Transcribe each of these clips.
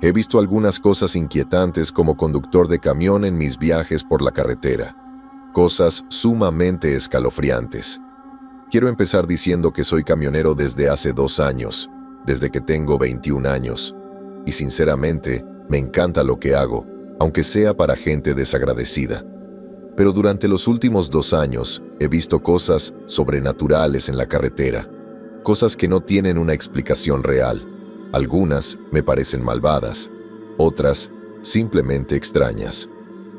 He visto algunas cosas inquietantes como conductor de camión en mis viajes por la carretera. Cosas sumamente escalofriantes. Quiero empezar diciendo que soy camionero desde hace 2 años, desde que tengo 21 años. Y sinceramente, me encanta lo que hago, aunque sea para gente desagradecida. Pero durante los últimos 2 años he visto cosas sobrenaturales en la carretera, cosas que no tienen una explicación real. Algunas me parecen malvadas, otras simplemente extrañas.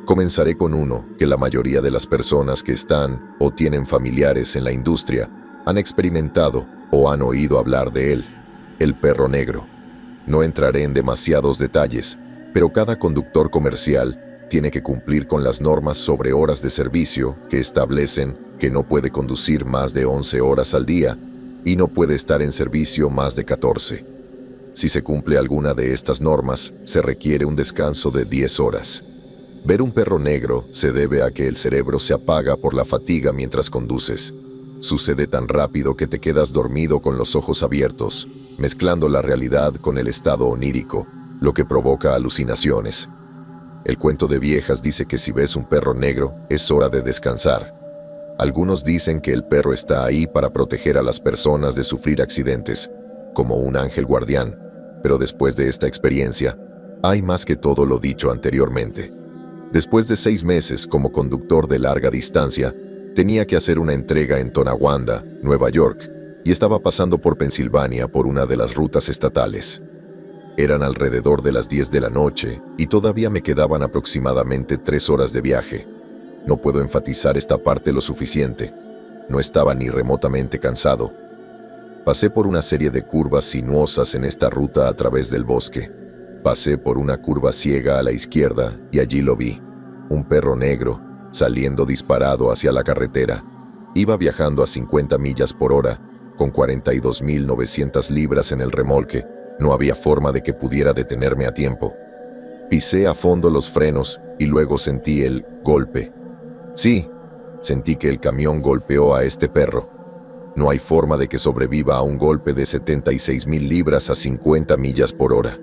Comenzaré con uno que la mayoría de las personas que están o tienen familiares en la industria han experimentado o han oído hablar de él, el perro negro. No entraré en demasiados detalles, pero cada conductor comercial tiene que cumplir con las normas sobre horas de servicio que establecen que no puede conducir más de 11 horas al día y no puede estar en servicio más de 14. Si se cumple alguna de estas normas, se requiere un descanso de 10 horas. Ver un perro negro se debe a que el cerebro se apaga por la fatiga mientras conduces. Sucede tan rápido que te quedas dormido con los ojos abiertos, mezclando la realidad con el estado onírico, lo que provoca alucinaciones. El cuento de viejas dice que si ves un perro negro, es hora de descansar. Algunos dicen que el perro está ahí para proteger a las personas de sufrir accidentes, como un ángel guardián, pero después de esta experiencia, hay más que todo lo dicho anteriormente. Después de 6 meses como conductor de larga distancia, tenía que hacer una entrega en Tonawanda, Nueva York, y estaba pasando por Pensilvania por una de las rutas estatales. Eran alrededor de las 10 de la noche y todavía me quedaban aproximadamente 3 horas de viaje. No puedo enfatizar esta parte lo suficiente. No estaba ni remotamente cansado. Pasé por una serie de curvas sinuosas en esta ruta a través del bosque. Pasé por una curva ciega a la izquierda y allí lo vi. Un perro negro, saliendo disparado hacia la carretera. Iba viajando a 50 millas por hora, con 42.900 libras en el remolque. No había forma de que pudiera detenerme a tiempo. Pisé a fondo los frenos y luego sentí el golpe. Sí, sentí que el camión golpeó a este perro. No hay forma de que sobreviva a un golpe de 76.000 libras a 50 millas por hora.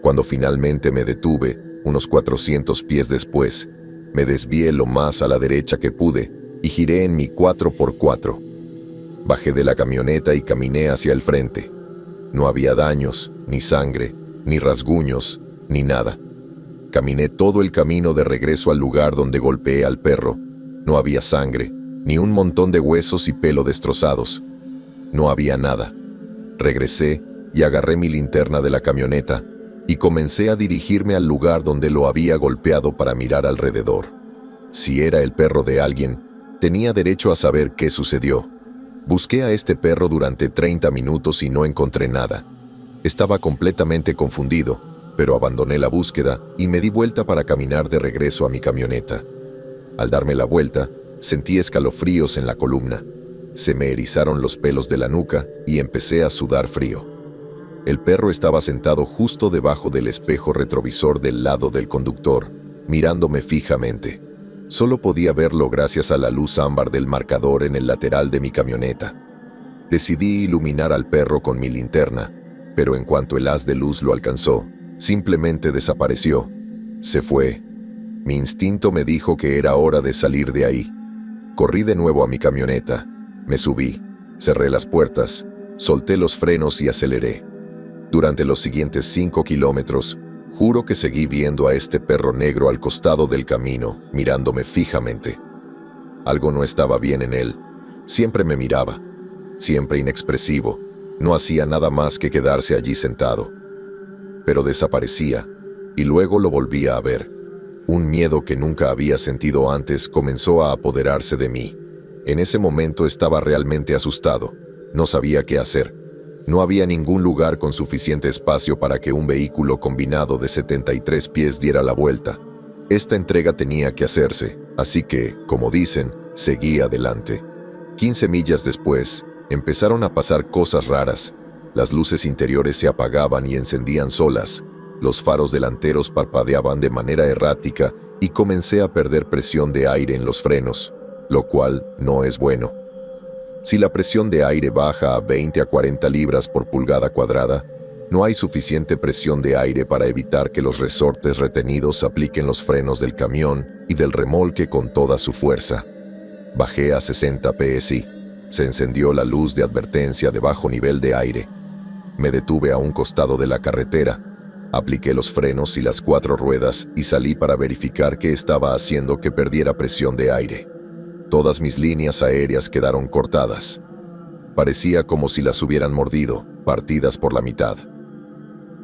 Cuando finalmente me detuve, unos 400 pies después, me desvié lo más a la derecha que pude y giré en mi 4x4. Bajé de la camioneta y caminé hacia el frente. No había daños, ni sangre, ni rasguños, ni nada. Caminé todo el camino de regreso al lugar donde golpeé al perro. No había sangre, ni un montón de huesos y pelo destrozados. No había nada. Regresé y agarré mi linterna de la camioneta y comencé a dirigirme al lugar donde lo había golpeado para mirar alrededor. Si era el perro de alguien, tenía derecho a saber qué sucedió. Busqué a este perro durante 30 minutos y no encontré nada. Estaba completamente confundido, pero abandoné la búsqueda y me di vuelta para caminar de regreso a mi camioneta. Al darme la vuelta, sentí escalofríos en la columna. Se me erizaron los pelos de la nuca y empecé a sudar frío. El perro estaba sentado justo debajo del espejo retrovisor del lado del conductor, mirándome fijamente. Solo podía verlo gracias a la luz ámbar del marcador en el lateral de mi camioneta. Decidí iluminar al perro con mi linterna, pero en cuanto el haz de luz lo alcanzó, simplemente desapareció. Se fue. Mi instinto me dijo que era hora de salir de ahí. Corrí de nuevo a mi camioneta. Me subí, cerré las puertas, solté los frenos y aceleré. Durante los siguientes 5 kilómetros, juro que seguí viendo a este perro negro al costado del camino, mirándome fijamente. Algo no estaba bien en él. Siempre me miraba, siempre inexpresivo. No hacía nada más que quedarse allí sentado. Pero desaparecía, y luego lo volvía a ver. Un miedo que nunca había sentido antes comenzó a apoderarse de mí. En ese momento estaba realmente asustado. No sabía qué hacer. No había ningún lugar con suficiente espacio para que un vehículo combinado de 73 pies diera la vuelta. Esta entrega tenía que hacerse, así que, como dicen, seguí adelante. 15 millas después, empezaron a pasar cosas raras. Las luces interiores se apagaban y encendían solas. Los faros delanteros parpadeaban de manera errática y comencé a perder presión de aire en los frenos, lo cual no es bueno. Si la presión de aire baja a 20 a 40 libras por pulgada cuadrada, No hay suficiente presión de aire para evitar que los resortes retenidos apliquen los frenos del camión y del remolque con toda su fuerza. Bajé a 60 psi. Se encendió la luz de advertencia de bajo nivel de aire. Me detuve a un costado de la carretera. Apliqué los frenos y las 4 ruedas y salí para verificar qué estaba haciendo que perdiera presión de aire. Todas mis líneas aéreas quedaron cortadas. Parecía como si las hubieran mordido, partidas por la mitad.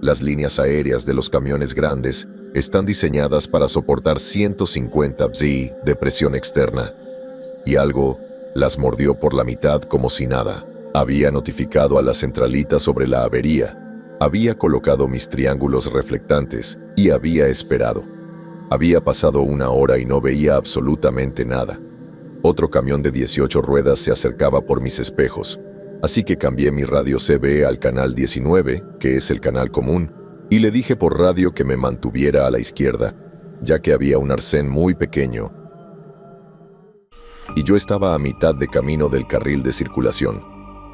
Las líneas aéreas de los camiones grandes están diseñadas para soportar 150 psi de presión externa. Y algo las mordió por la mitad como si nada. Había notificado a la centralita sobre la avería. Había colocado mis triángulos reflectantes y había esperado. Había pasado 1 hora y no veía absolutamente nada. Otro camión de 18 ruedas se acercaba por mis espejos, así que cambié mi radio CB al canal 19, que es el canal común, y le dije por radio que me mantuviera a la izquierda, ya que había un arcén muy pequeño, y yo estaba a mitad de camino del carril de circulación.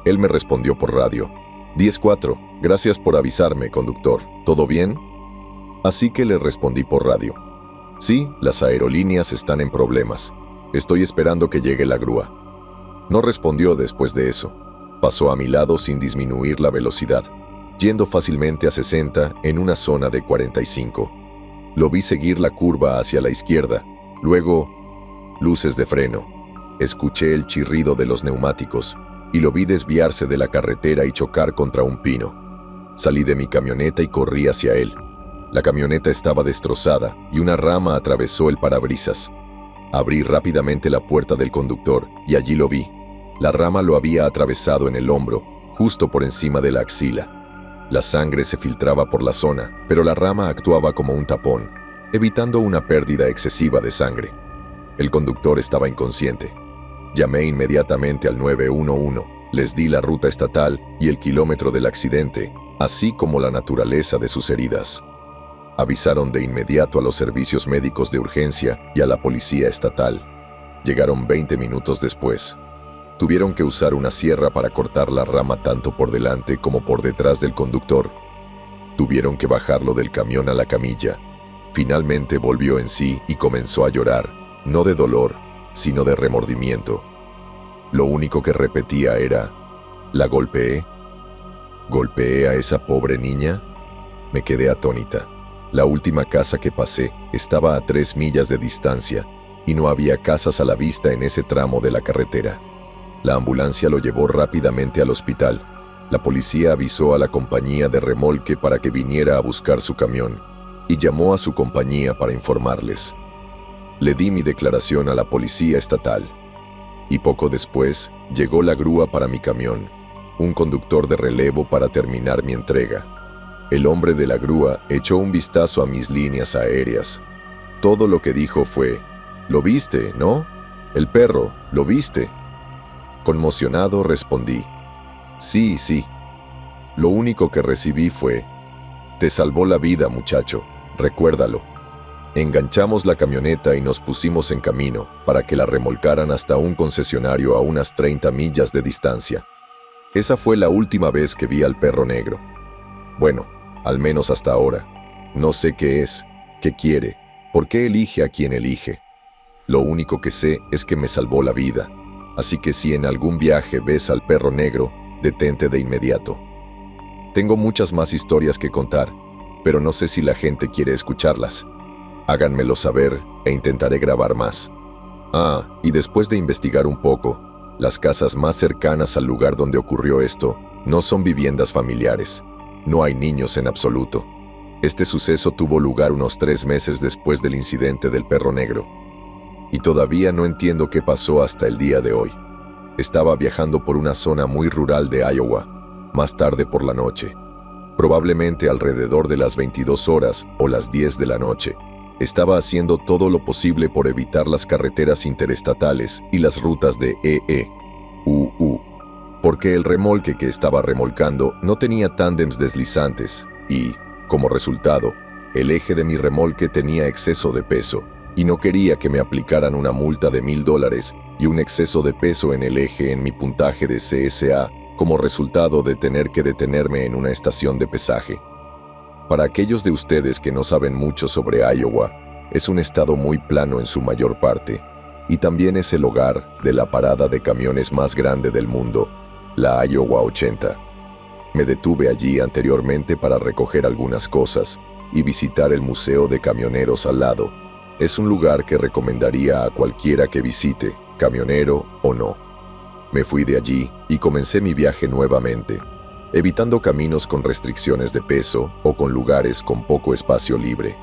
Él me respondió por radio: 10-4, gracias por avisarme, conductor, ¿todo bien? Así que le respondí por radio: sí, las aerolíneas están en problemas. Estoy esperando que llegue la grúa. No respondió después de eso. Pasó a mi lado sin disminuir la velocidad, yendo fácilmente a 60 en una zona de 45. Lo vi seguir la curva hacia la izquierda. Luego, luces de freno. Escuché el chirrido de los neumáticos y lo vi desviarse de la carretera y chocar contra un pino. Salí de mi camioneta y corrí hacia él. La camioneta estaba destrozada y una rama atravesó el parabrisas. Abrí rápidamente la puerta del conductor y allí lo vi. La rama lo había atravesado en el hombro, justo por encima de la axila. La sangre se filtraba por la zona, pero la rama actuaba como un tapón, evitando una pérdida excesiva de sangre. El conductor estaba inconsciente. Llamé inmediatamente al 911, les di la ruta estatal y el kilómetro del accidente, así como la naturaleza de sus heridas. Avisaron de inmediato a los servicios médicos de urgencia y a la policía estatal. Llegaron 20 minutos después. Tuvieron que usar una sierra para cortar la rama tanto por delante como por detrás del conductor. Tuvieron que bajarlo del camión a la camilla. Finalmente volvió en sí y comenzó a llorar, no de dolor, sino de remordimiento. Lo único que repetía era: ¿la golpeé? ¿Golpeé a esa pobre niña? Me quedé atónita. La última casa que pasé estaba a 3 millas de distancia y no había casas a la vista en ese tramo de la carretera. La ambulancia lo llevó rápidamente al hospital. La policía avisó a la compañía de remolque para que viniera a buscar su camión y llamó a su compañía para informarles. Le di mi declaración a la policía estatal y poco después llegó la grúa para mi camión, un conductor de relevo para terminar mi entrega. El hombre de la grúa echó un vistazo a mis líneas aéreas. Todo lo que dijo fue: «¿Lo viste, no? El perro, ¿lo viste?». Conmocionado respondí: «Sí, sí». Lo único que recibí fue: «Te salvó la vida, muchacho, recuérdalo». Enganchamos la camioneta y nos pusimos en camino para que la remolcaran hasta un concesionario a unas 30 millas de distancia. Esa fue la última vez que vi al perro negro. Bueno, al menos hasta ahora. No sé qué es, qué quiere, por qué elige a quien elige. Lo único que sé es que me salvó la vida, así que si en algún viaje ves al perro negro, detente de inmediato. Tengo muchas más historias que contar, pero no sé si la gente quiere escucharlas. Háganmelo saber e intentaré grabar más. Y después de investigar un poco, las casas más cercanas al lugar donde ocurrió esto no son viviendas familiares. No hay niños en absoluto. Este suceso tuvo lugar unos 3 meses después del incidente del perro negro. Y todavía no entiendo qué pasó hasta el día de hoy. Estaba viajando por una zona muy rural de Iowa, más tarde por la noche. Probablemente alrededor de las 22 horas o las 10 de la noche. Estaba haciendo todo lo posible por evitar las carreteras interestatales y las rutas de porque el remolque que estaba remolcando no tenía tándems deslizantes y, como resultado, el eje de mi remolque tenía exceso de peso y no quería que me aplicaran una multa de $1,000 y un exceso de peso en el eje en mi puntaje de CSA como resultado de tener que detenerme en una estación de pesaje. Para aquellos de ustedes que no saben mucho sobre Iowa, es un estado muy plano en su mayor parte, y también es el hogar de la parada de camiones más grande del mundo, la Iowa 80. Me detuve allí anteriormente para recoger algunas cosas y visitar el Museo de Camioneros al lado. Es un lugar que recomendaría a cualquiera que visite, camionero o no. Me fui de allí y comencé mi viaje nuevamente, evitando caminos con restricciones de peso o con lugares con poco espacio libre.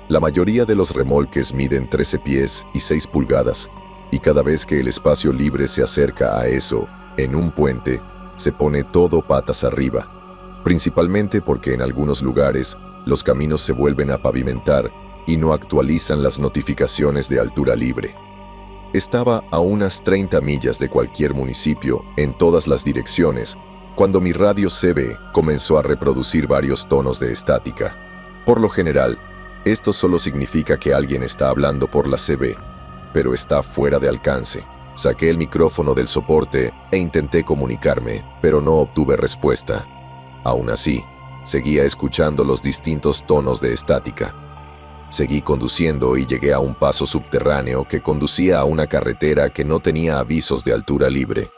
La mayoría de los remolques miden 13 pies y 6 pulgadas, y cada vez que el espacio libre se acerca a eso, en un puente, se pone todo patas arriba, principalmente porque en algunos lugares los caminos se vuelven a pavimentar y no actualizan las notificaciones de altura libre. Estaba a unas 30 millas de cualquier municipio en todas las direcciones cuando mi radio CB comenzó a reproducir varios tonos de estática. Por lo general, esto solo significa que alguien está hablando por la CB, pero está fuera de alcance. Saqué el micrófono del soporte e intenté comunicarme, pero no obtuve respuesta. Aún así, seguía escuchando los distintos tonos de estática. Seguí conduciendo y llegué a un paso subterráneo que conducía a una carretera que no tenía avisos de altura libre.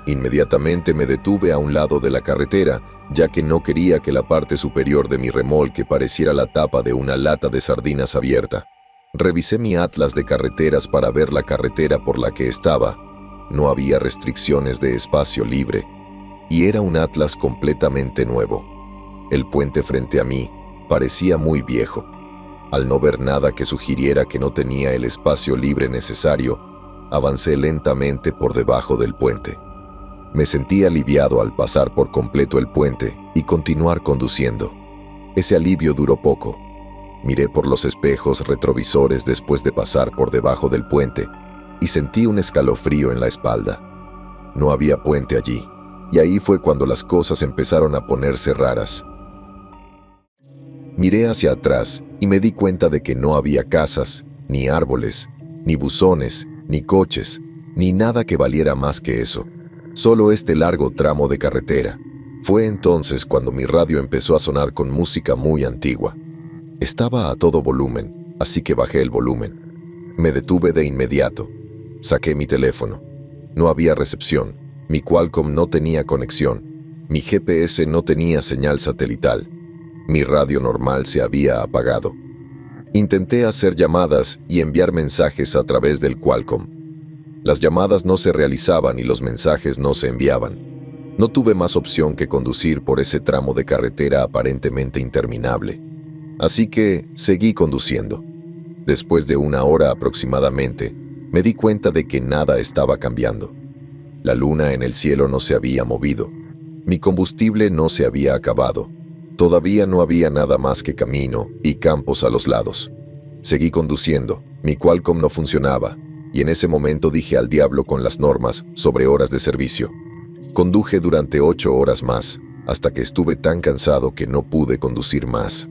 Inmediatamente me detuve a un lado de la carretera, ya que no quería que la parte superior de mi remolque pareciera la tapa de una lata de sardinas abierta. Revisé mi atlas de carreteras para ver la carretera por la que estaba. No había restricciones de espacio libre, y era un atlas completamente nuevo. El puente frente a mí parecía muy viejo. Al no ver nada que sugiriera que no tenía el espacio libre necesario, avancé lentamente por debajo del puente. Me sentí aliviado al pasar por completo el puente y continuar conduciendo. Ese alivio duró poco. Miré por los espejos retrovisores después de pasar por debajo del puente y sentí un escalofrío en la espalda. No había puente allí, y ahí fue cuando las cosas empezaron a ponerse raras. Miré hacia atrás y me di cuenta de que no había casas, ni árboles, ni buzones, ni coches, ni nada que valiera más que eso. Solo este largo tramo de carretera. Fue entonces cuando mi radio empezó a sonar con música muy antigua. Estaba a todo volumen, así que bajé el volumen. Me detuve de inmediato. Saqué mi teléfono. No había recepción. Mi Qualcomm no tenía conexión. Mi GPS no tenía señal satelital. Mi radio normal se había apagado. Intenté hacer llamadas y enviar mensajes a través del Qualcomm. Las llamadas no se realizaban y los mensajes no se enviaban. No tuve más opción que conducir por ese tramo de carretera aparentemente interminable. Así que seguí conduciendo. Después de una hora aproximadamente, me di cuenta de que nada estaba cambiando. La luna en el cielo no se había movido. Mi combustible no se había acabado. Todavía no había nada más que camino y campos a los lados. Seguí conduciendo. Mi Qualcomm no funcionaba, y en ese momento dije al diablo con las normas sobre horas de servicio. Conduje durante 8 horas más, hasta que estuve tan cansado que no pude conducir más.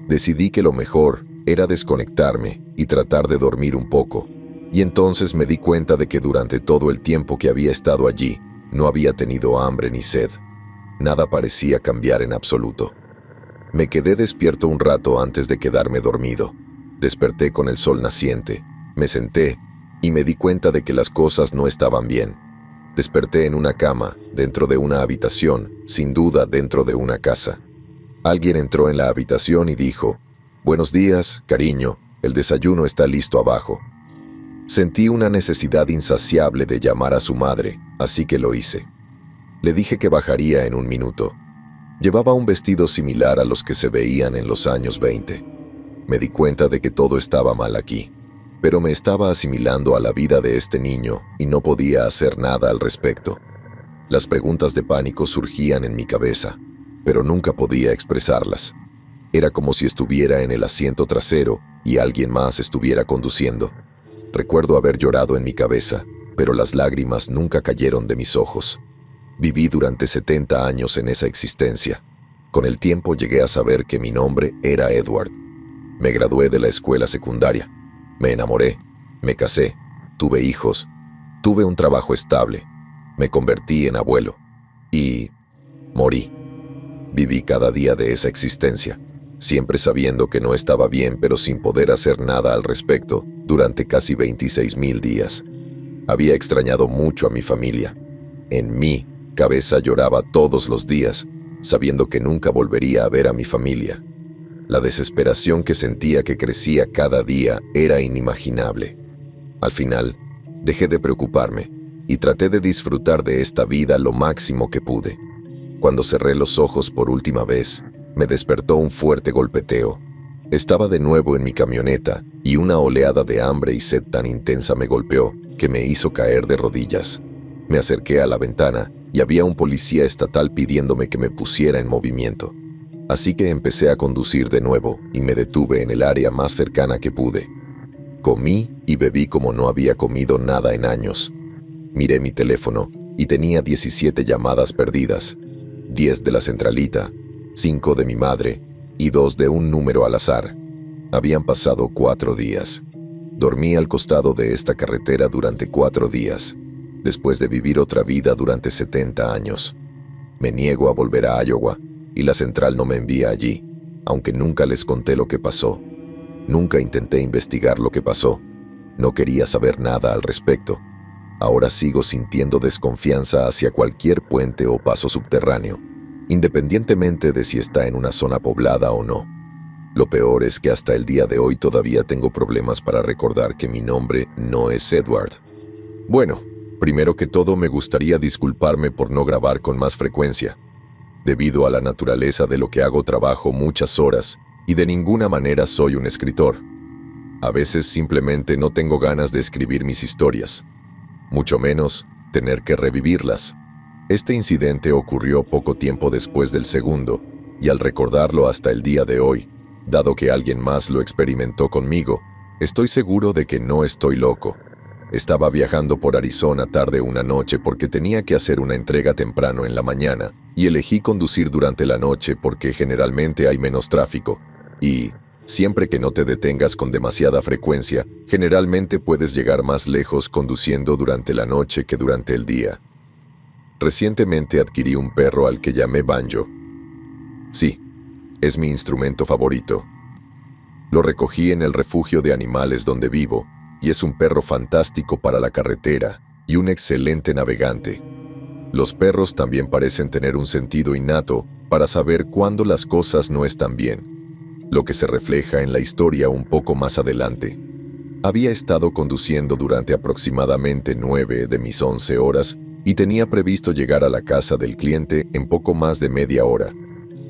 Decidí que lo mejor era desconectarme y tratar de dormir un poco, y entonces me di cuenta de que durante todo el tiempo que había estado allí, no había tenido hambre ni sed. Nada parecía cambiar en absoluto. Me quedé despierto un rato antes de quedarme dormido. Desperté con el sol naciente, me senté y me di cuenta de que las cosas no estaban bien. Desperté en una cama, dentro de una habitación, sin duda dentro de una casa. Alguien entró en la habitación y dijo: «Buenos días, cariño, el desayuno está listo abajo». Sentí una necesidad insaciable de llamar a su madre, así que lo hice. Le dije que bajaría en un minuto. Llevaba un vestido similar a los que se veían en los años 20. Me di cuenta de que todo estaba mal aquí, pero me estaba asimilando a la vida de este niño y no podía hacer nada al respecto. Las preguntas de pánico surgían en mi cabeza, pero nunca podía expresarlas. Era como si estuviera en el asiento trasero y alguien más estuviera conduciendo. Recuerdo haber llorado en mi cabeza, pero las lágrimas nunca cayeron de mis ojos. Viví durante 70 años en esa existencia. Con el tiempo llegué a saber que mi nombre era Edward. Me gradué de la escuela secundaria. Me enamoré, me casé, tuve hijos, tuve un trabajo estable. Me convertí en abuelo. Y morí. Viví cada día de esa existencia, siempre sabiendo que no estaba bien, pero sin poder hacer nada al respecto durante casi 26.000 días. Había extrañado mucho a mi familia. En mi cabeza lloraba todos los días, sabiendo que nunca volvería a ver a mi familia. La desesperación que sentía que crecía cada día era inimaginable. Al final, dejé de preocuparme y traté de disfrutar de esta vida lo máximo que pude. Cuando cerré los ojos por última vez, me despertó un fuerte golpeteo. Estaba de nuevo en mi camioneta y una oleada de hambre y sed tan intensa me golpeó que me hizo caer de rodillas. Me acerqué a la ventana y había un policía estatal pidiéndome que me pusiera en movimiento. Así que empecé a conducir de nuevo y me detuve en el área más cercana que pude. Comí y bebí como no había comido nada en años. Miré mi teléfono y tenía 17 llamadas perdidas, 10 de la centralita, 5 de mi madre y 2 de un número al azar. Habían pasado 4 días. Dormí al costado de esta carretera durante 4 días, después de vivir otra vida durante 70 años. Me niego a volver a Iowa y la central no me envía allí, aunque nunca les conté lo que pasó. Nunca intenté investigar lo que pasó. No quería saber nada al respecto. Ahora sigo sintiendo desconfianza hacia cualquier puente o paso subterráneo, independientemente de si está en una zona poblada o no. Lo peor es que hasta el día de hoy todavía tengo problemas para recordar que mi nombre no es Edward. Bueno, primero que todo me gustaría disculparme por no grabar con más frecuencia. Debido a la naturaleza de lo que hago, trabajo muchas horas y de ninguna manera soy un escritor. A veces simplemente no tengo ganas de escribir mis historias, mucho menos tener que revivirlas. Este incidente ocurrió poco tiempo después del segundo, y al recordarlo hasta el día de hoy, dado que alguien más lo experimentó conmigo, estoy seguro de que no estoy loco. Estaba viajando por Arizona tarde una noche porque tenía que hacer una entrega temprano en la mañana, y elegí conducir durante la noche porque generalmente hay menos tráfico, y siempre que no te detengas con demasiada frecuencia, generalmente puedes llegar más lejos conduciendo durante la noche que durante el día. Recientemente adquirí un perro al que llamé Banjo. Sí, es mi instrumento favorito. Lo recogí en el refugio de animales donde vivo, y es un perro fantástico para la carretera y un excelente navegante. Los perros también parecen tener un sentido innato para saber cuándo las cosas no están bien, lo que se refleja en la historia un poco más adelante. Había estado conduciendo durante aproximadamente 9 de mis 11 horas y tenía previsto llegar a la casa del cliente en poco más de media hora,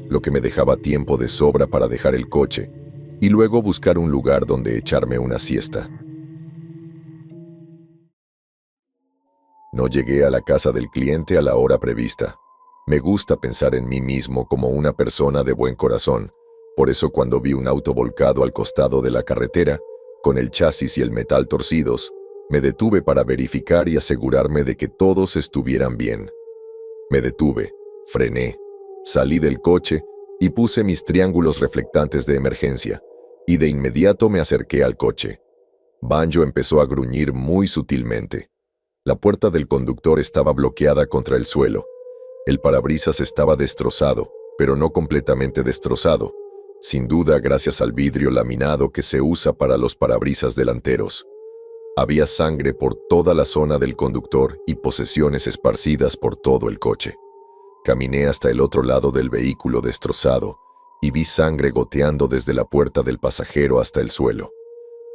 lo que me dejaba tiempo de sobra para dejar el coche y luego buscar un lugar donde echarme una siesta. No llegué a la casa del cliente a la hora prevista. Me gusta pensar en mí mismo como una persona de buen corazón. Por eso cuando vi un auto volcado al costado de la carretera, con el chasis y el metal torcidos, me detuve para verificar y asegurarme de que todos estuvieran bien. Me detuve, frené, salí del coche y puse mis triángulos reflectantes de emergencia, y de inmediato me acerqué al coche. Banjo empezó a gruñir muy sutilmente. La puerta del conductor estaba bloqueada contra el suelo. El parabrisas estaba destrozado, pero no completamente destrozado, sin duda gracias al vidrio laminado que se usa para los parabrisas delanteros. Había sangre por toda la zona del conductor y posesiones esparcidas por todo el coche. Caminé hasta el otro lado del vehículo destrozado y vi sangre goteando desde la puerta del pasajero hasta el suelo.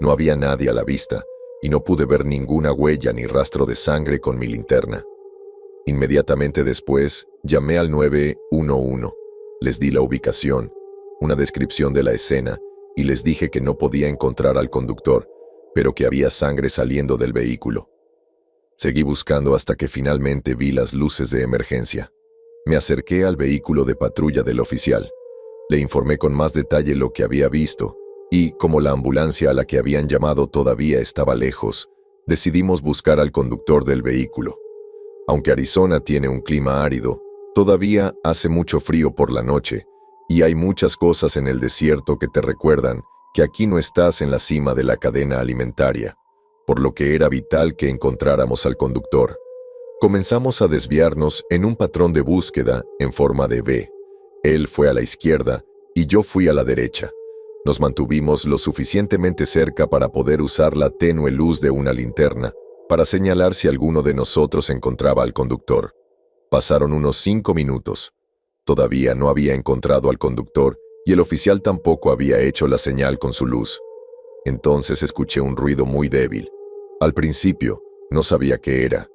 No había nadie a la vista, y no pude ver ninguna huella ni rastro de sangre con mi linterna. Inmediatamente después, llamé al 911. Les di la ubicación, una descripción de la escena, y les dije que no podía encontrar al conductor, pero que había sangre saliendo del vehículo. Seguí buscando hasta que finalmente vi las luces de emergencia. Me acerqué al vehículo de patrulla del oficial. Le informé con más detalle lo que había visto, y, como la ambulancia a la que habían llamado todavía estaba lejos, decidimos buscar al conductor del vehículo. Aunque Arizona tiene un clima árido, todavía hace mucho frío por la noche, y hay muchas cosas en el desierto que te recuerdan que aquí no estás en la cima de la cadena alimentaria, por lo que era vital que encontráramos al conductor. Comenzamos a desviarnos en un patrón de búsqueda en forma de V. Él fue a la izquierda y yo fui a la derecha. Nos mantuvimos lo suficientemente cerca para poder usar la tenue luz de una linterna para señalar si alguno de nosotros encontraba al conductor. Pasaron unos 5 minutos. Todavía no había encontrado al conductor y el oficial tampoco había hecho la señal con su luz. Entonces escuché un ruido muy débil. Al principio, no sabía qué era,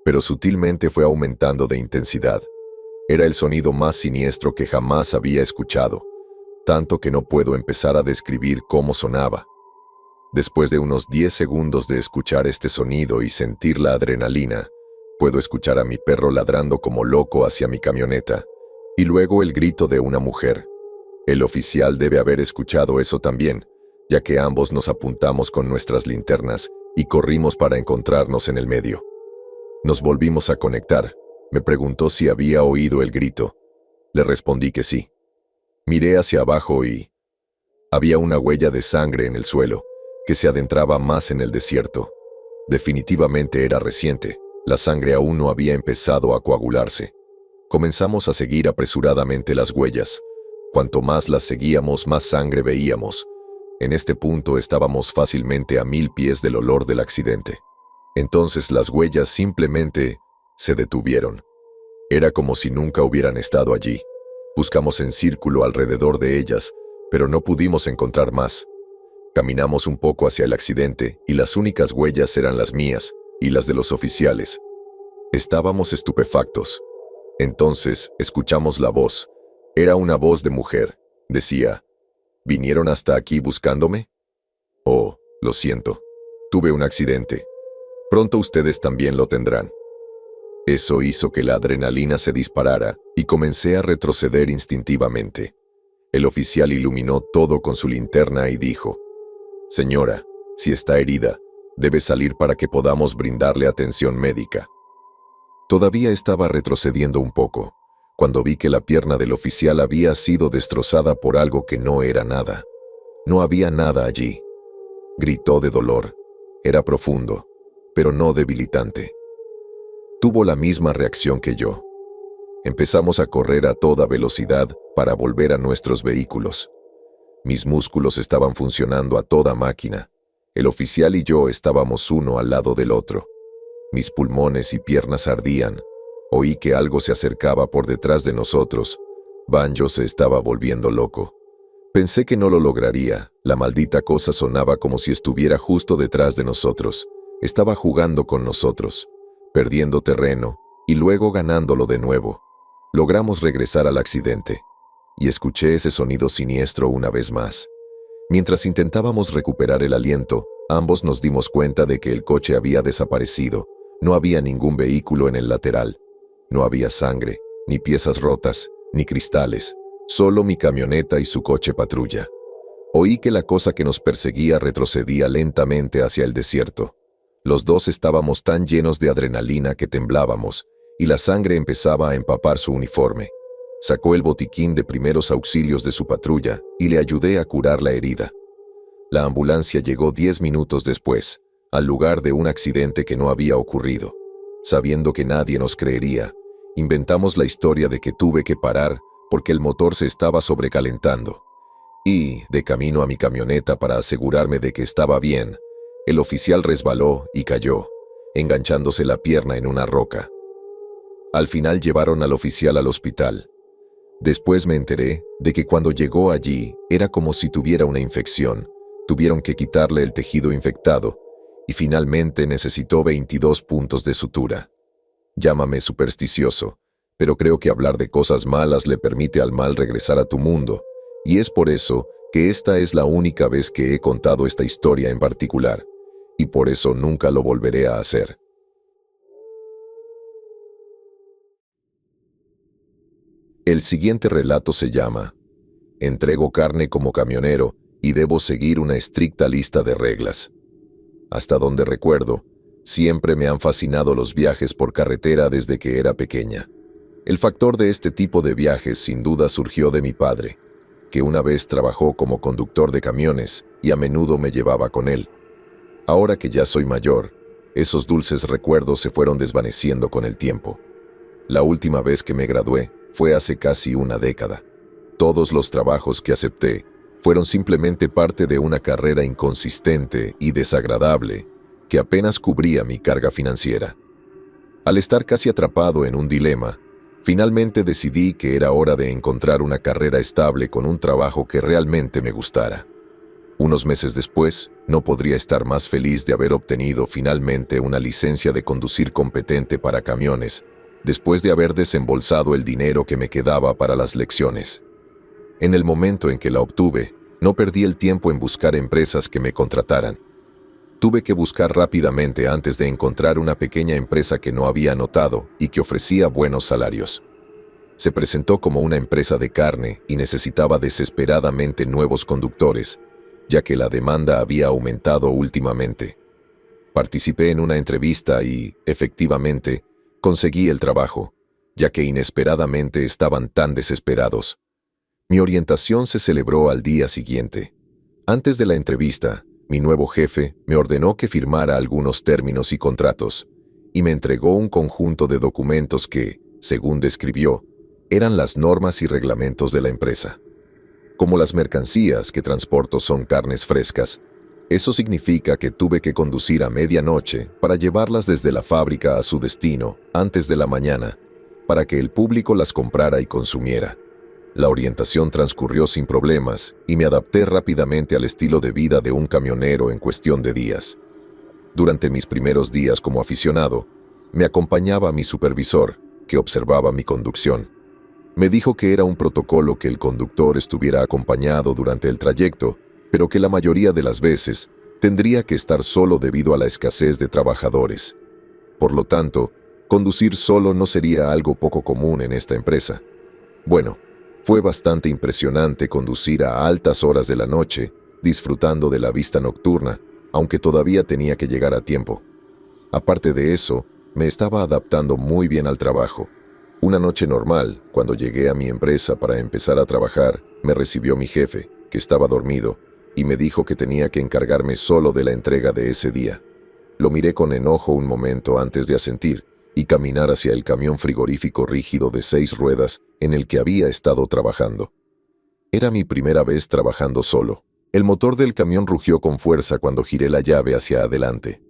pero sutilmente fue aumentando de intensidad. Era el sonido más siniestro que jamás había escuchado, tanto que no puedo empezar a describir cómo sonaba. Después de unos 10 segundos de escuchar este sonido y sentir la adrenalina, puedo escuchar a mi perro ladrando como loco hacia mi camioneta, y luego el grito de una mujer. El oficial debe haber escuchado eso también, ya que ambos nos apuntamos con nuestras linternas y corrimos para encontrarnos en el medio. Nos volvimos a conectar. Me preguntó si había oído el grito. Le respondí que sí. Miré hacia abajo y había una huella de sangre en el suelo, que se adentraba más en el desierto. Definitivamente era reciente. La sangre aún no había empezado a coagularse. Comenzamos a seguir apresuradamente las huellas. Cuanto más las seguíamos, más sangre veíamos. En este punto estábamos fácilmente a 1000 pies del olor del accidente. Entonces las huellas simplemente se detuvieron. Era como si nunca hubieran estado allí. Buscamos en círculo alrededor de ellas, pero no pudimos encontrar más. Caminamos un poco hacia el accidente y las únicas huellas eran las mías y las de los oficiales. Estábamos estupefactos. Entonces escuchamos la voz. Era una voz de mujer. Decía, ¿vinieron hasta aquí buscándome? Oh, lo siento. Tuve un accidente. Pronto ustedes también lo tendrán. Eso hizo que la adrenalina se disparara y comencé a retroceder instintivamente. El oficial iluminó todo con su linterna y dijo, «Señora, si está herida, debe salir para que podamos brindarle atención médica». Todavía estaba retrocediendo un poco, cuando vi que la pierna del oficial había sido destrozada por algo que no era nada. No había nada allí. Gritó de dolor. Era profundo, pero no debilitante. Tuvo la misma reacción que yo. Empezamos a correr a toda velocidad para volver a nuestros vehículos. Mis músculos estaban funcionando a toda máquina. El oficial y yo estábamos uno al lado del otro. Mis pulmones y piernas ardían. Oí que algo se acercaba por detrás de nosotros. Banjo se estaba volviendo loco. Pensé que no lo lograría. La maldita cosa sonaba como si estuviera justo detrás de nosotros. Estaba jugando con nosotros, perdiendo terreno y luego ganándolo de nuevo. Logramos regresar al accidente y escuché ese sonido siniestro una vez más. Mientras intentábamos recuperar el aliento, ambos nos dimos cuenta de que el coche había desaparecido. No había ningún vehículo en el lateral. No había sangre, ni piezas rotas, ni cristales. Solo mi camioneta y su coche patrulla. Oí que la cosa que nos perseguía retrocedía lentamente hacia el desierto. Los dos estábamos tan llenos de adrenalina que temblábamos, y la sangre empezaba a empapar su uniforme. Sacó el botiquín de primeros auxilios de su patrulla y le ayudé a curar la herida. La ambulancia llegó 10 minutos después, al lugar de un accidente que no había ocurrido. Sabiendo que nadie nos creería, inventamos la historia de que tuve que parar porque el motor se estaba sobrecalentando. Y, de camino a mi camioneta para asegurarme de que estaba bien, el oficial resbaló y cayó, enganchándose la pierna en una roca. Al final llevaron al oficial al hospital. Después me enteré de que cuando llegó allí era como si tuviera una infección. Tuvieron que quitarle el tejido infectado y finalmente necesitó 22 puntos de sutura. Llámame supersticioso, pero creo que hablar de cosas malas le permite al mal regresar a tu mundo, y es por eso que esta es la única vez que he contado esta historia en particular, y por eso nunca lo volveré a hacer. El siguiente relato se llama Entrego carne como camionero y debo seguir una estricta lista de reglas. Hasta donde recuerdo, siempre me han fascinado los viajes por carretera desde que era pequeña. El factor de este tipo de viajes sin duda surgió de mi padre, que una vez trabajó como conductor de camiones y a menudo me llevaba con él. Ahora que ya soy mayor, Esos dulces recuerdos se fueron desvaneciendo con el tiempo. La última vez que me gradué fue hace casi una década. Todos los trabajos que acepté fueron simplemente parte de una carrera inconsistente y desagradable que apenas cubría mi carga financiera. Al estar casi atrapado en un dilema, finalmente decidí que era hora de encontrar una carrera estable con un trabajo que realmente me gustara. Unos meses después, no podría estar más feliz de haber obtenido finalmente una licencia de conducir competente para camiones, después de haber desembolsado el dinero que me quedaba para las lecciones. En el momento en que la obtuve, no perdí el tiempo en buscar empresas que me contrataran. Tuve que buscar rápidamente antes de encontrar una pequeña empresa que no había notado y que ofrecía buenos salarios. Se presentó como una empresa de carne y necesitaba desesperadamente nuevos conductores, ya que la demanda había aumentado últimamente. Participé en una entrevista y, efectivamente, conseguí el trabajo, ya que inesperadamente estaban tan desesperados. Mi orientación se celebró al día siguiente. Antes de la entrevista, mi nuevo jefe me ordenó que firmara algunos términos y contratos, y me entregó un conjunto de documentos que, según describió, eran las normas y reglamentos de la empresa. Como las mercancías que transporto son carnes frescas, eso significa que tuve que conducir a medianoche para llevarlas desde la fábrica a su destino antes de la mañana, para que el público las comprara y consumiera. La orientación transcurrió sin problemas y me adapté rápidamente al estilo de vida de un camionero en cuestión de días. Durante mis primeros días como aficionado, me acompañaba mi supervisor, que observaba mi conducción. Me dijo que era un protocolo que el conductor estuviera acompañado durante el trayecto, pero que la mayoría de las veces tendría que estar solo debido a la escasez de trabajadores. Por lo tanto, conducir solo no sería algo poco común en esta empresa. Bueno, fue bastante impresionante conducir a altas horas de la noche, disfrutando de la vista nocturna, aunque todavía tenía que llegar a tiempo. Aparte de eso, me estaba adaptando muy bien al trabajo. Una noche normal, cuando llegué a mi empresa para empezar a trabajar, me recibió mi jefe, que estaba dormido, y me dijo que tenía que encargarme solo de la entrega de ese día. Lo miré con enojo un momento antes de asentir y caminar hacia el camión frigorífico rígido de 6 ruedas en el que había estado trabajando. Era mi primera vez trabajando solo. El motor del camión rugió con fuerza cuando giré la llave hacia adelante.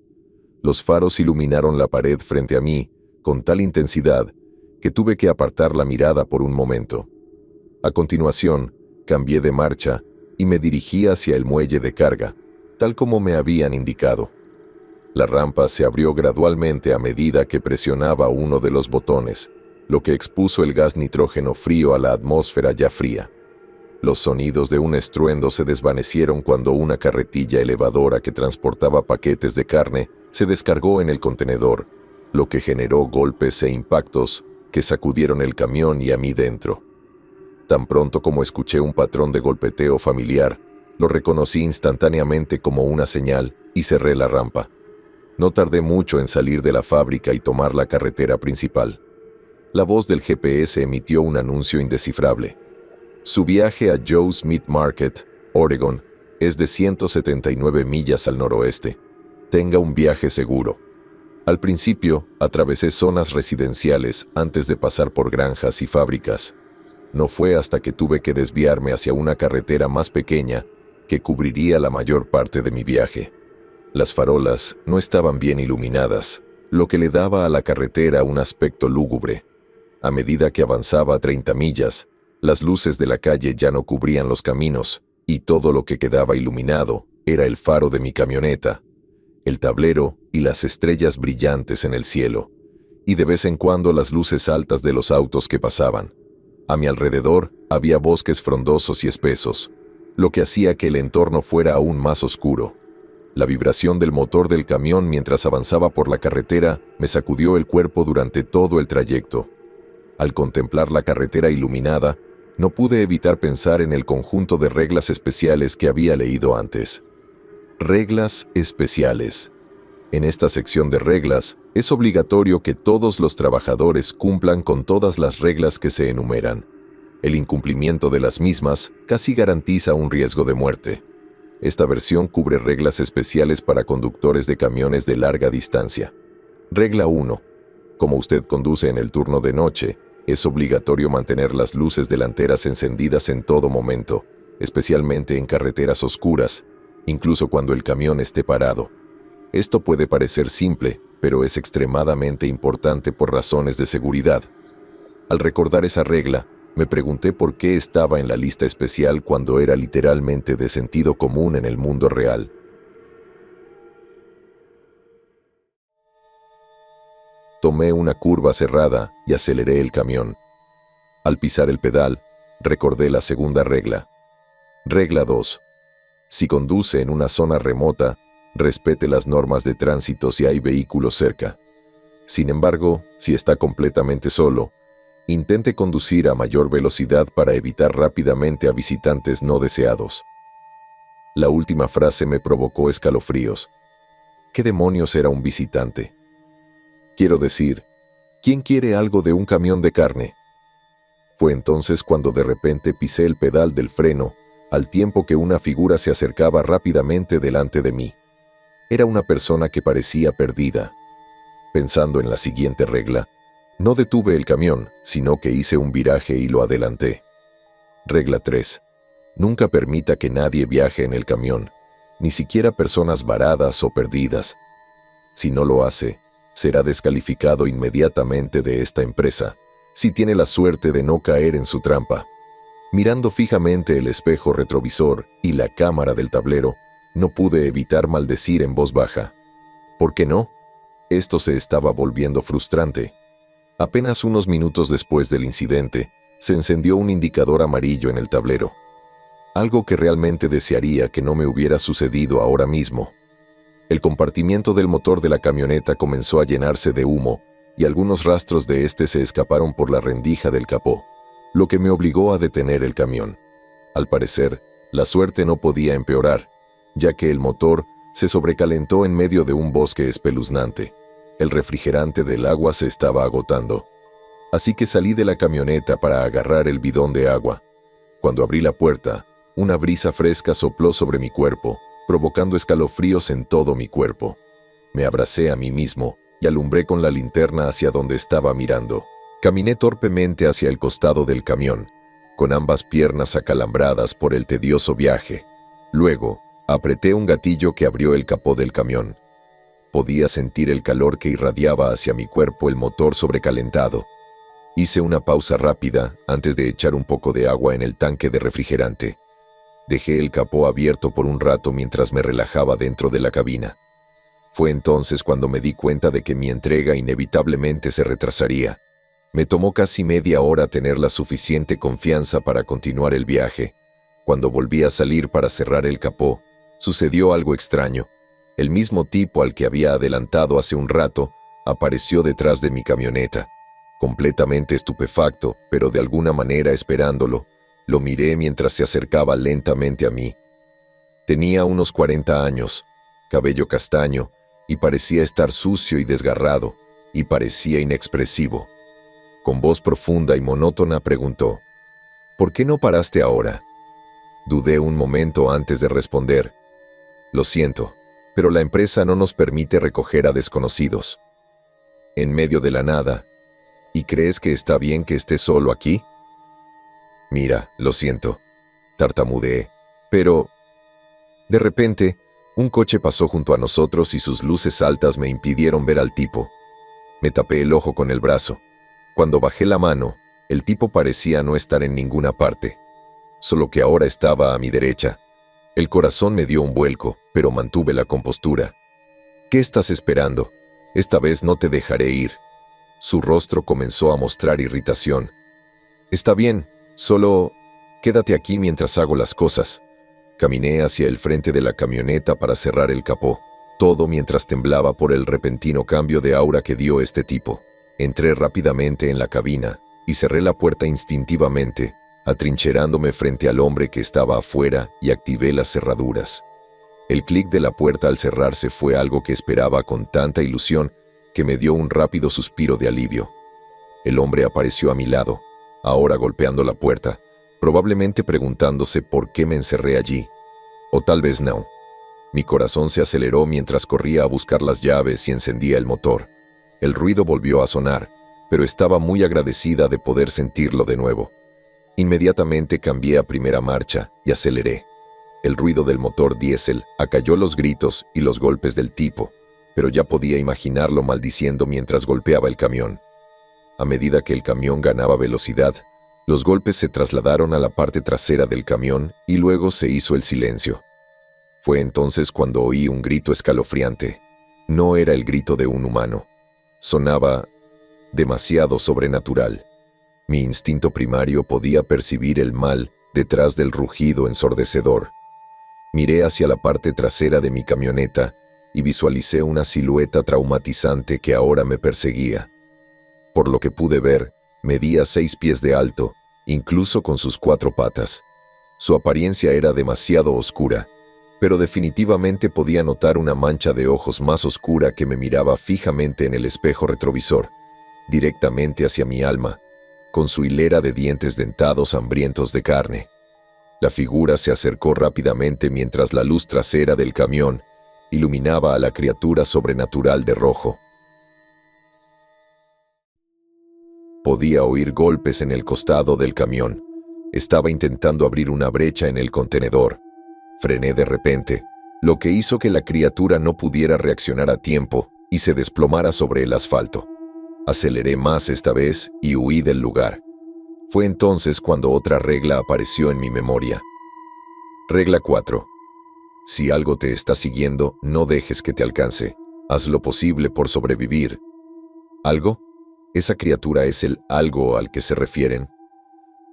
Los faros iluminaron la pared frente a mí con tal intensidad que tuve que apartar la mirada por un momento. A continuación, cambié de marcha y me dirigí hacia el muelle de carga, tal como me habían indicado. La rampa se abrió gradualmente a medida que presionaba uno de los botones, lo que expuso el gas nitrógeno frío a la atmósfera ya fría. Los sonidos de un estruendo se desvanecieron cuando una carretilla elevadora que transportaba paquetes de carne se descargó en el contenedor, lo que generó golpes e impactos que sacudieron el camión y a mí dentro. Tan pronto como escuché un patrón de golpeteo familiar, lo reconocí instantáneamente como una señal y cerré la rampa. No tardé mucho en salir de la fábrica y tomar la carretera principal. La voz del GPS emitió un anuncio indescifrable. Su viaje a Joe's Meat Market, Oregon, es de 179 millas al noroeste. Tenga un viaje seguro. Al principio, atravesé zonas residenciales antes de pasar por granjas y fábricas. No fue hasta que tuve que desviarme hacia una carretera más pequeña que cubriría la mayor parte de mi viaje. Las farolas no estaban bien iluminadas, lo que le daba a la carretera un aspecto lúgubre. A medida que avanzaba a 30 millas, las luces de la calle ya no cubrían los caminos y todo lo que quedaba iluminado era el faro de mi camioneta, el tablero y las estrellas brillantes en el cielo, y de vez en cuando las luces altas de los autos que pasaban. A mi alrededor había bosques frondosos y espesos, lo que hacía que el entorno fuera aún más oscuro. La vibración del motor del camión mientras avanzaba por la carretera me sacudió el cuerpo durante todo el trayecto. Al contemplar la carretera iluminada, no pude evitar pensar en el conjunto de reglas especiales que había leído antes. Reglas especiales. En esta sección de reglas, es obligatorio que todos los trabajadores cumplan con todas las reglas que se enumeran. El incumplimiento de las mismas casi garantiza un riesgo de muerte. Esta versión cubre reglas especiales para conductores de camiones de larga distancia. Regla 1. Como usted conduce en el turno de noche, es obligatorio mantener las luces delanteras encendidas en todo momento, especialmente en carreteras oscuras, incluso cuando el camión esté parado. Esto puede parecer simple, pero es extremadamente importante por razones de seguridad. Al recordar esa regla, me pregunté por qué estaba en la lista especial cuando era literalmente de sentido común en el mundo real. Tomé una curva cerrada y aceleré el camión. Al pisar el pedal, recordé la segunda regla. Regla 2. Si conduce en una zona remota, respete las normas de tránsito si hay vehículos cerca. Sin embargo, si está completamente solo, intente conducir a mayor velocidad para evitar rápidamente a visitantes no deseados. La última frase me provocó escalofríos. ¿Qué demonios era un visitante? Quiero decir, ¿quién quiere algo de un camión de carne? Fue entonces cuando de repente pisé el pedal del freno, al tiempo que una figura se acercaba rápidamente delante de mí. Era una persona que parecía perdida. Pensando en la siguiente regla, no detuve el camión, sino que hice un viraje y lo adelanté. Regla 3. Nunca permita que nadie viaje en el camión, ni siquiera personas varadas o perdidas. Si no lo hace, será descalificado inmediatamente de esta empresa, si tiene la suerte de no caer en su trampa. Mirando fijamente el espejo retrovisor y la cámara del tablero, no pude evitar maldecir en voz baja. ¿Por qué no? Esto se estaba volviendo frustrante. Apenas unos minutos después del incidente, se encendió un indicador amarillo en el tablero. Algo que realmente desearía que no me hubiera sucedido ahora mismo. El compartimiento del motor de la camioneta comenzó a llenarse de humo y algunos rastros de este se escaparon por la rendija del capó, lo que me obligó a detener el camión. Al parecer, la suerte no podía empeorar, ya que el motor se sobrecalentó en medio de un bosque espeluznante. El refrigerante del agua se estaba agotando. Así que salí de la camioneta para agarrar el bidón de agua. Cuando abrí la puerta, una brisa fresca sopló sobre mi cuerpo, provocando escalofríos en todo mi cuerpo. Me abracé a mí mismo y alumbré con la linterna hacia donde estaba mirando. Caminé torpemente hacia el costado del camión, con ambas piernas acalambradas por el tedioso viaje. Luego, apreté un gatillo que abrió el capó del camión. Podía sentir el calor que irradiaba hacia mi cuerpo el motor sobrecalentado. Hice una pausa rápida antes de echar un poco de agua en el tanque de refrigerante. Dejé el capó abierto por un rato mientras me relajaba dentro de la cabina. Fue entonces cuando me di cuenta de que mi entrega inevitablemente se retrasaría. Me tomó casi media hora tener la suficiente confianza para continuar el viaje. Cuando volví a salir para cerrar el capó, sucedió algo extraño. El mismo tipo al que había adelantado hace un rato apareció detrás de mi camioneta. Completamente estupefacto, pero de alguna manera esperándolo, lo miré mientras se acercaba lentamente a mí. Tenía unos 40 años, cabello castaño, y parecía estar sucio y desgarrado, y parecía inexpresivo. Con voz profunda y monótona preguntó, ¿por qué no paraste ahora? Dudé un momento antes de responder. Lo siento, pero la empresa no nos permite recoger a desconocidos. En medio de la nada, ¿y crees que está bien que esté solo aquí? Mira, lo siento, tartamudeé, pero... De repente, un coche pasó junto a nosotros y sus luces altas me impidieron ver al tipo. Me tapé el ojo con el brazo. Cuando bajé la mano, el tipo parecía no estar en ninguna parte, solo que ahora estaba a mi derecha. El corazón me dio un vuelco, pero mantuve la compostura. ¿Qué estás esperando? Esta vez no te dejaré ir. Su rostro comenzó a mostrar irritación. Está bien, solo quédate aquí mientras hago las cosas. Caminé hacia el frente de la camioneta para cerrar el capó, todo mientras temblaba por el repentino cambio de aura que dio este tipo. Entré rápidamente en la cabina y cerré la puerta instintivamente, atrincherándome frente al hombre que estaba afuera y activé las cerraduras. El clic de la puerta al cerrarse fue algo que esperaba con tanta ilusión que me dio un rápido suspiro de alivio. El hombre apareció a mi lado, ahora golpeando la puerta, probablemente preguntándose por qué me encerré allí. O tal vez no. Mi corazón se aceleró mientras corría a buscar las llaves y encendía el motor. El ruido volvió a sonar, pero estaba muy agradecida de poder sentirlo de nuevo. Inmediatamente cambié a primera marcha y aceleré. El ruido del motor diésel acalló los gritos y los golpes del tipo, pero ya podía imaginarlo maldiciendo mientras golpeaba el camión. A medida que el camión ganaba velocidad, los golpes se trasladaron a la parte trasera del camión y luego se hizo el silencio. Fue entonces cuando oí un grito escalofriante. No era el grito de un humano. Sonaba demasiado sobrenatural. Mi instinto primario podía percibir el mal detrás del rugido ensordecedor. Miré hacia la parte trasera de mi camioneta y visualicé una silueta traumatizante que ahora me perseguía. Por lo que pude ver, medía 6 pies de alto, incluso con sus 4 patas. Su apariencia era demasiado oscura, pero definitivamente podía notar una mancha de ojos más oscura que me miraba fijamente en el espejo retrovisor, directamente hacia mi alma, con su hilera de dientes dentados hambrientos de carne. La figura se acercó rápidamente mientras la luz trasera del camión iluminaba a la criatura sobrenatural de rojo. Podía oír golpes en el costado del camión. Estaba intentando abrir una brecha en el contenedor. Frené de repente, lo que hizo que la criatura no pudiera reaccionar a tiempo y se desplomara sobre el asfalto. Aceleré más esta vez y huí del lugar. Fue entonces cuando otra regla apareció en mi memoria. Regla 4. Si algo te está siguiendo, no dejes que te alcance. Haz lo posible por sobrevivir. ¿Algo? ¿Esa criatura es el algo al que se refieren?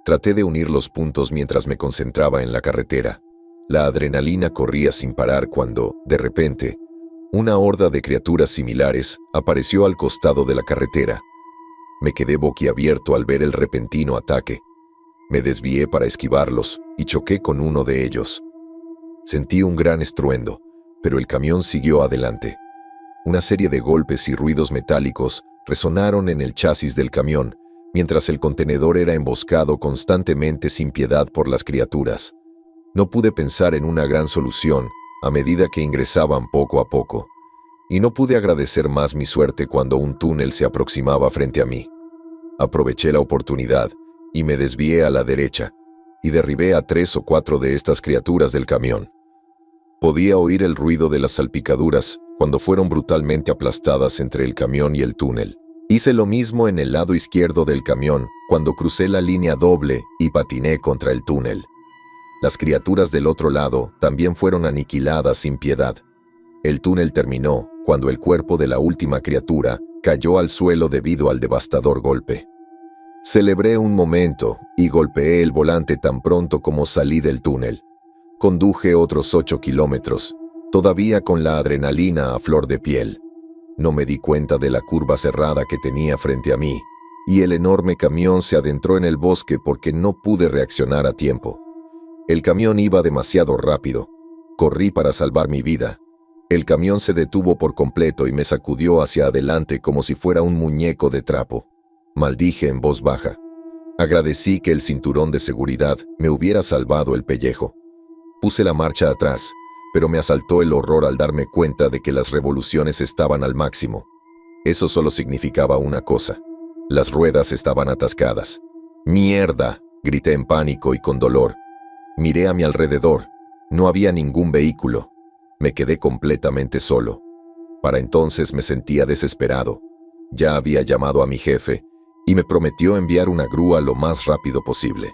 Traté de unir los puntos mientras me concentraba en la carretera. La adrenalina corría sin parar cuando, de repente, una horda de criaturas similares apareció al costado de la carretera. Me quedé boquiabierto al ver el repentino ataque. Me desvié para esquivarlos y choqué con uno de ellos. Sentí un gran estruendo, pero el camión siguió adelante. Una serie de golpes y ruidos metálicos resonaron en el chasis del camión, mientras el contenedor era emboscado constantemente sin piedad por las criaturas. No pude pensar en una gran solución a medida que ingresaban poco a poco, y no pude agradecer más mi suerte cuando un túnel se aproximaba frente a mí. Aproveché la oportunidad y me desvié a la derecha, y derribé a 3 o 4 de estas criaturas del camión. Podía oír el ruido de las salpicaduras cuando fueron brutalmente aplastadas entre el camión y el túnel. Hice lo mismo en el lado izquierdo del camión cuando crucé la línea doble y patiné contra el túnel. Las criaturas del otro lado también fueron aniquiladas sin piedad. El túnel terminó cuando el cuerpo de la última criatura cayó al suelo debido al devastador golpe. Celebré un momento y golpeé el volante tan pronto como salí del túnel. Conduje otros 8 kilómetros, todavía con la adrenalina a flor de piel. No me di cuenta de la curva cerrada que tenía frente a mí, y el enorme camión se adentró en el bosque porque no pude reaccionar a tiempo. El camión iba demasiado rápido. Corrí para salvar mi vida. El camión se detuvo por completo y me sacudió hacia adelante como si fuera un muñeco de trapo. Maldije en voz baja. Agradecí que el cinturón de seguridad me hubiera salvado el pellejo. Puse la marcha atrás, pero me asaltó el horror al darme cuenta de que las revoluciones estaban al máximo. Eso solo significaba una cosa. Las ruedas estaban atascadas. ¡Mierda!, grité en pánico y con dolor. Miré a mi alrededor. No había ningún vehículo. Me quedé completamente solo. Para entonces me sentía desesperado. Ya había llamado a mi jefe y me prometió enviar una grúa lo más rápido posible.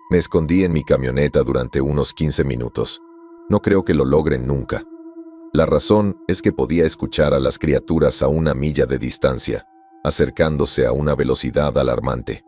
Me escondí en mi camioneta durante unos 15 minutos. No creo que lo logren nunca. La razón es que podía escuchar a las criaturas a 1 milla de distancia, acercándose a una velocidad alarmante.